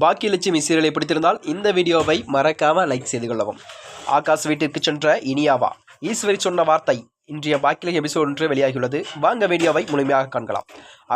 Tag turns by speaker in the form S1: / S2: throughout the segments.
S1: பாக்கியலட்சுமி சீரியலை பிடித்திருந்தால் இந்த வீடியோவை மறக்காம லைக் செய்து கொள்ளவும். ஆகாஷ் வீட்டிற்கு சென்ற இனியாவா ஈஸ்வரி சொன்ன வார்த்தை இன்றைய பாக்கியலட்சுமி எபிசோட் ஒன்று வெளியாகியுள்ளது. வாங்க வீடியோவை முழுமையாக காண்கலாம்.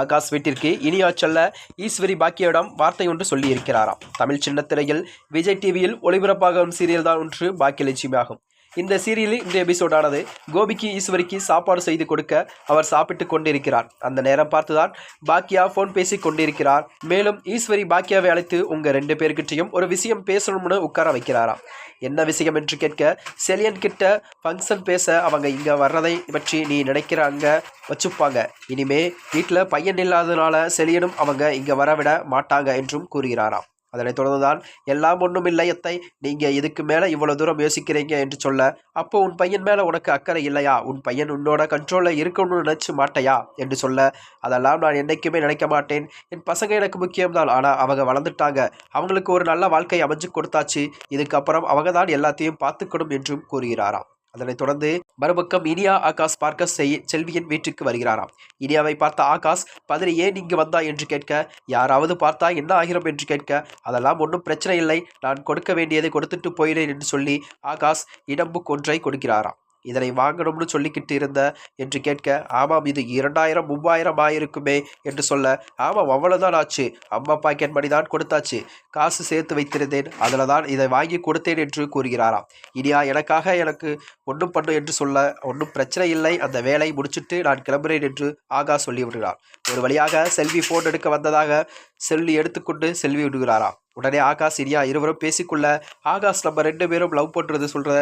S1: ஆகாஷ் வீட்டிற்கு இனியா செல்ல ஈஸ்வரி பாக்கியிடம் வார்த்தை ஒன்று சொல்லி இருக்கிறாராம். தமிழ் சின்னத்திரையில் விஜய் டிவியில் ஒளிபரப்பாகும் சீரியல் தான் ஒன்று பாக்கியலட்சுமி ஆகும். இந்த சீரியலில் இந்த எபிசோடானது கோபிக்கு ஈஸ்வரிக்கு சாப்பாடு செய்து கொடுக்க அவர் சாப்பிட்டு கொண்டிருக்கிறார். அந்த நேரம் பார்த்துதான் பாக்கியா போன் பேசி கொண்டிருக்கிறார். மேலும் ஈஸ்வரி பாக்கியாவை அழைத்து உங்க 2 பேர்கிட்டையும் ஒரு விஷயம் பேசணும்னு உட்கார வைக்கிறாராம். என்ன விஷயம் என்று கேட்க, செலியன் கிட்ட ஃபங்க்ஷன் பேச அவங்க இங்க வர்றதை பற்றி நீ நினைக்கிற அங்க வச்சுப்பாங்க. இனிமே வீட்டில் பையன் இல்லாததுனால செலியனும் அவங்க இங்க வரவிட மாட்டாங்க என்றும் கூறுகிறாராம். அதனைத் தொடர்ந்துதான் எல்லாம் ஒன்றும் இல்லை அத்தை, நீங்கள் இதுக்கு மேலே இவ்வளோ தூரம் யோசிக்கிறீங்க என்று சொல்ல, அப்போ உன் பையன் மேலே உனக்கு அக்கறை இல்லையா? உன் பையன் உன்னோட கண்ட்ரோலில் இருக்கணும்னு நினச்சி மாட்டையா என்று சொல்ல, அதெல்லாம் நான் என்றைக்குமே நினைக்க மாட்டேன். என் பசங்க எனக்கு முக்கியம்தான். ஆனால் அவங்க வளர்ந்துட்டாங்க. அவங்களுக்கு ஒரு நல்ல வாழ்க்கை அமைஞ்சு கொடுத்தாச்சு. இதுக்கப்புறம் அவங்க தான் எல்லாத்தையும் பார்த்துக்கணும் என்றும் கூறுகிறாராம். அதனைத் தொடர்ந்து மறுபக்கம் இனியா ஆகாஷ் பார்க்க செல்வியின் வீட்டுக்கு வருகிறாராம். இனியாவை பார்த்த ஆகாஷ் பதறி ஏன் இங்கு வந்தா என்று கேட்க, யாராவது பார்த்தா என்ன ஆகிரும் என்று கேட்க, அதெல்லாம் ஒன்றும் பிரச்சனை இல்லை, நான் கொடுக்க வேண்டியதை கொடுத்துட்டு போயினேன் என்று சொல்லி ஆகாஷ் இடம்பு ஒன்றை கொடுக்கிறாராம். இதனை வாங்கணும்னு சொல்லிக்கிட்டு இருந்த என்று கேட்க, ஆமாம் இது 2000 3000 ஆயிருக்குமே என்று சொல்ல, ஆமாம் அவ்வளோதான் ஆச்சு, அம்மா பாக்கெட் மணி தான் கொடுத்தாச்சு, காசு சேர்த்து வைத்திருந்தேன், அதில் தான் இதை வாங்கி கொடுத்தேன் என்று கூறுகிறாராம். இனியா எனக்காக எனக்கு ஒன்றும் பண்ணு என்று சொல்ல, ஒன்றும் பிரச்சனை இல்லை, அந்த வேலை முடிச்சுட்டு நான் கிளம்புறேன் என்று ஆகாஷ் சொல்லி விடுகிறார். ஒரு வழியாக செல்வி போன் எடுக்க வந்ததாக சொல்லி எடுத்துக்கொண்டு செல்வி விடுகிறாராம். உடனே ஆகாஷ் இனியா இருவரும் பேசிக்கொள்ள, ஆகாஷ் நம்ம 2 பேரும் லவ் பண்ணுறது சொல்கிற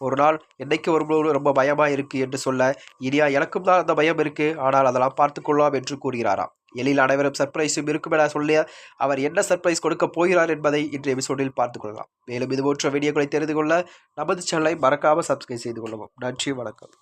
S1: ஒரு நாள் என்னைக்கு வரும்போது ரொம்ப பயமாக இருக்குது என்று சொல்ல, இனியா எனக்கும் தான் அந்த பயம் இருக்குது, ஆனால் அதெல்லாம் பார்த்து கொள்ளலாம் என்று கூறுகிறாராம். எழில் அனைவரும் சர்ப்ரைஸும் இருக்கும் என சொல்லி அவர் என்ன சர்ப்ரைஸ் கொடுக்க போகிறார் என்பதை இன்றைய எபிசோடில் பார்த்துக் கொள்ளலாம். மேலும் இது போன்ற வீடியோக்களை தெரிந்து கொள்ள நமது சேனலை மறக்காமல் சப்ஸ்கிரைப் செய்து கொள்ளவும். நன்றி, வணக்கம்.